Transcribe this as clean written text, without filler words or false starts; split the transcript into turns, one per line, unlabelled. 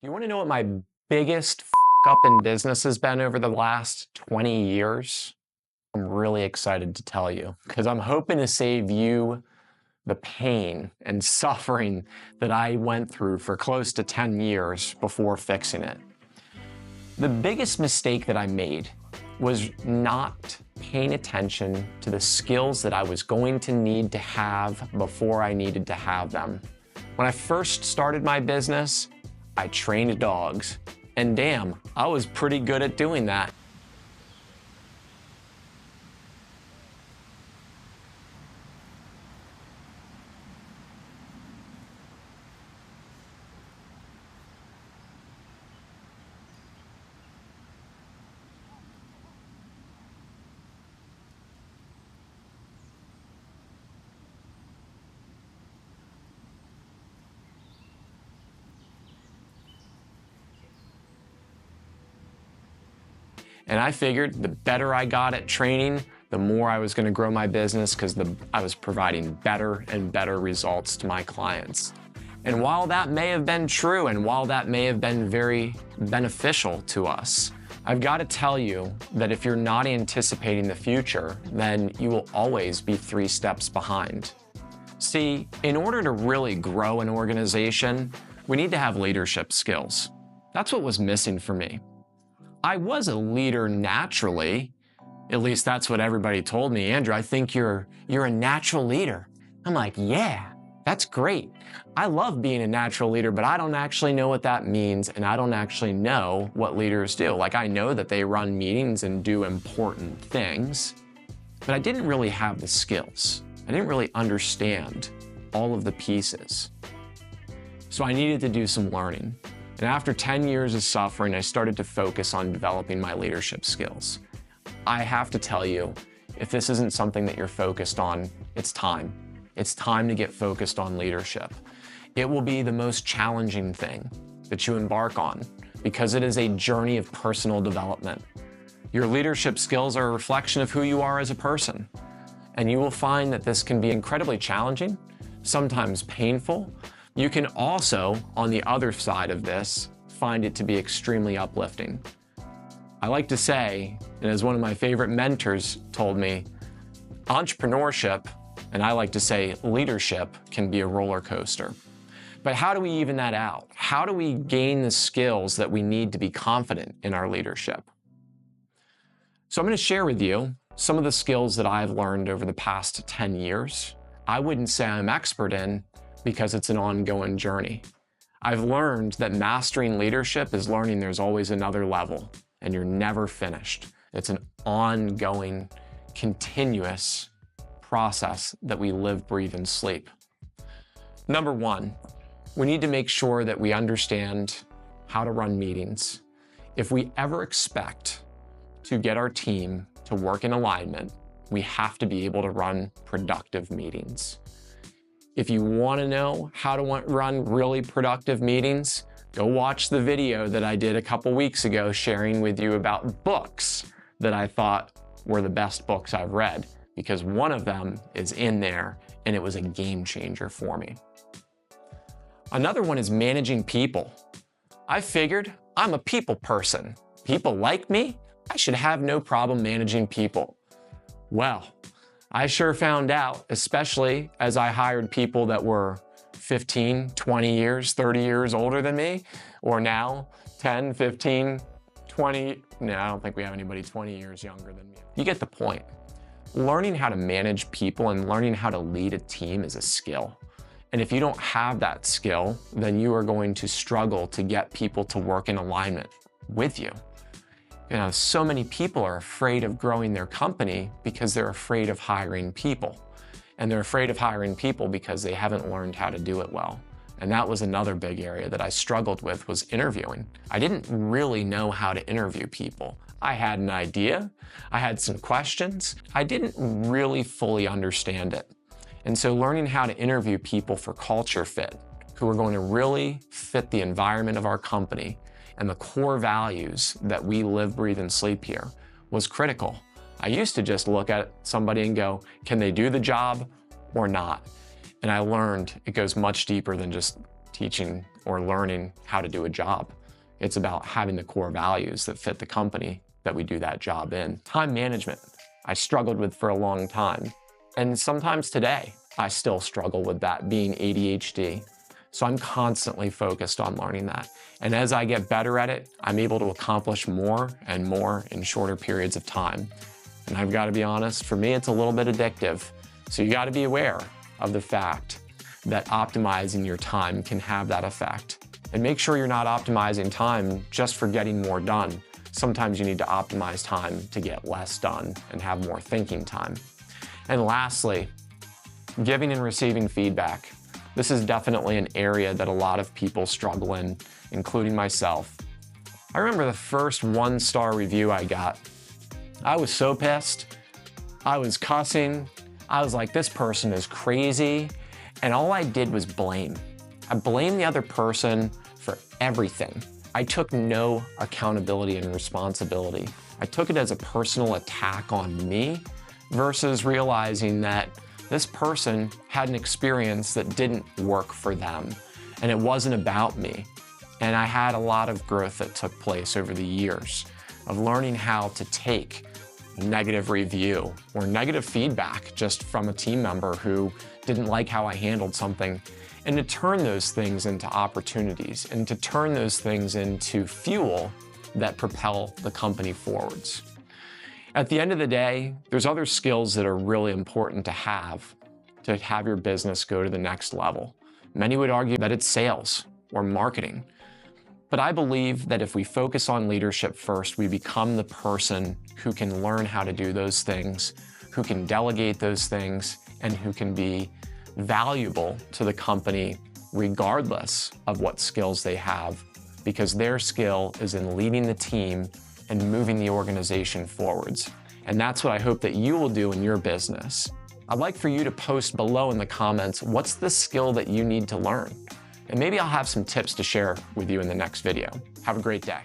You want to know what my biggest up in business has been over the last 20 years? I'm really excited to tell you because I'm hoping to save you the pain and suffering that I went through for close to 10 years before fixing it. The biggest mistake that I made was not paying attention to the skills that I was going to need to have before I needed to have them. When I first started my business, I trained dogs, and damn, I was pretty good at doing that. And I figured the better I got at training, the more I was going to grow my business because I was providing better and better results to my clients. And while that may have been true, and while that may have been very beneficial to us, I've got to tell you that if you're not anticipating the future, then you will always be 3 steps behind. See, in order to really grow an organization, we need to have leadership skills. That's what was missing for me. I was a leader naturally. At least that's what everybody told me. Andrew, I think you're a natural leader. I'm like, yeah, that's great. I love being a natural leader, but I don't actually know what that means, and I don't actually know what leaders do. Like, I know that they run meetings and do important things, but I didn't really have the skills. I didn't really understand all of the pieces. So I needed to do some learning. And after 10 years of suffering, I started to focus on developing my leadership skills. I have to tell you, if this isn't something that you're focused on, it's time. It's time to get focused on leadership. It will be the most challenging thing that you embark on because it is a journey of personal development. Your leadership skills are a reflection of who you are as a person. And you will find that this can be incredibly challenging, sometimes painful. You can also, on the other side of this, find it to be extremely uplifting. I like to say, and as one of my favorite mentors told me, entrepreneurship, and I like to say leadership, can be a roller coaster. But how do we even that out? How do we gain the skills that we need to be confident in our leadership? So I'm going to share with you some of the skills that I've learned over the past 10 years. I wouldn't say I'm expert in, because it's an ongoing journey. I've learned that mastering leadership is learning there's always another level and you're never finished. It's an ongoing, continuous process that we live, breathe, and sleep. Number 1, we need to make sure that we understand how to run meetings. If we ever expect to get our team to work in alignment, we have to be able to run productive meetings. If you want to know how to run really productive meetings, go watch the video that I did a couple weeks ago sharing with you about books that I thought were the best books I've read, because one of them is in there and it was a game changer for me. Another one is managing people. I figured I'm a people person. People like me, I should have no problem managing people. Well, I sure found out, especially as I hired people that were 15, 20 years, 30 years older than me, or now 10, 15, 20, no, I don't think we have anybody 20 years younger than me. You get the point. Learning how to manage people and learning how to lead a team is a skill. And if you don't have that skill, then you are going to struggle to get people to work in alignment with you. You know, so many people are afraid of growing their company because they're afraid of hiring people. And they're afraid of hiring people because they haven't learned how to do it well. And that was another big area that I struggled with, was interviewing. I didn't really know how to interview people. I had an idea, I had some questions, I didn't really fully understand it. And so learning how to interview people for culture fit, who are going to really fit the environment of our company and the core values that we live, breathe, and sleep here, was critical. I used to just look at somebody and go, can they do the job or not? And I learned it goes much deeper than just teaching or learning how to do a job. It's about having the core values that fit the company that we do that job in. Time management, I struggled with for a long time. And sometimes today, I still struggle with that, being ADHD. So I'm constantly focused on learning that. And as I get better at it, I'm able to accomplish more and more in shorter periods of time. And I've got to be honest, for me, it's a little bit addictive. So you got to be aware of the fact that optimizing your time can have that effect. And make sure you're not optimizing time just for getting more done. Sometimes you need to optimize time to get less done and have more thinking time. And lastly, giving and receiving feedback. This is definitely an area that a lot of people struggle in, including myself. I remember the first 1-star review I got. I was so pissed. I was cussing. I was like, this person is crazy. And all I did was blame. I blamed the other person for everything. I took no accountability and responsibility. I took it as a personal attack on me versus realizing that this person had an experience that didn't work for them, and it wasn't about me. And I had a lot of growth that took place over the years of learning how to take negative review or negative feedback just from a team member who didn't like how I handled something, and to turn those things into opportunities and to turn those things into fuel that propel the company forwards. At the end of the day, there's other skills that are really important to have your business go to the next level. Many would argue that it's sales or marketing. But I believe that if we focus on leadership first, we become the person who can learn how to do those things, who can delegate those things, and who can be valuable to the company regardless of what skills they have, because their skill is in leading the team and moving the organization forwards. And that's what I hope that you will do in your business. I'd like for you to post below in the comments, what's the skill that you need to learn? And maybe I'll have some tips to share with you in the next video. Have a great day.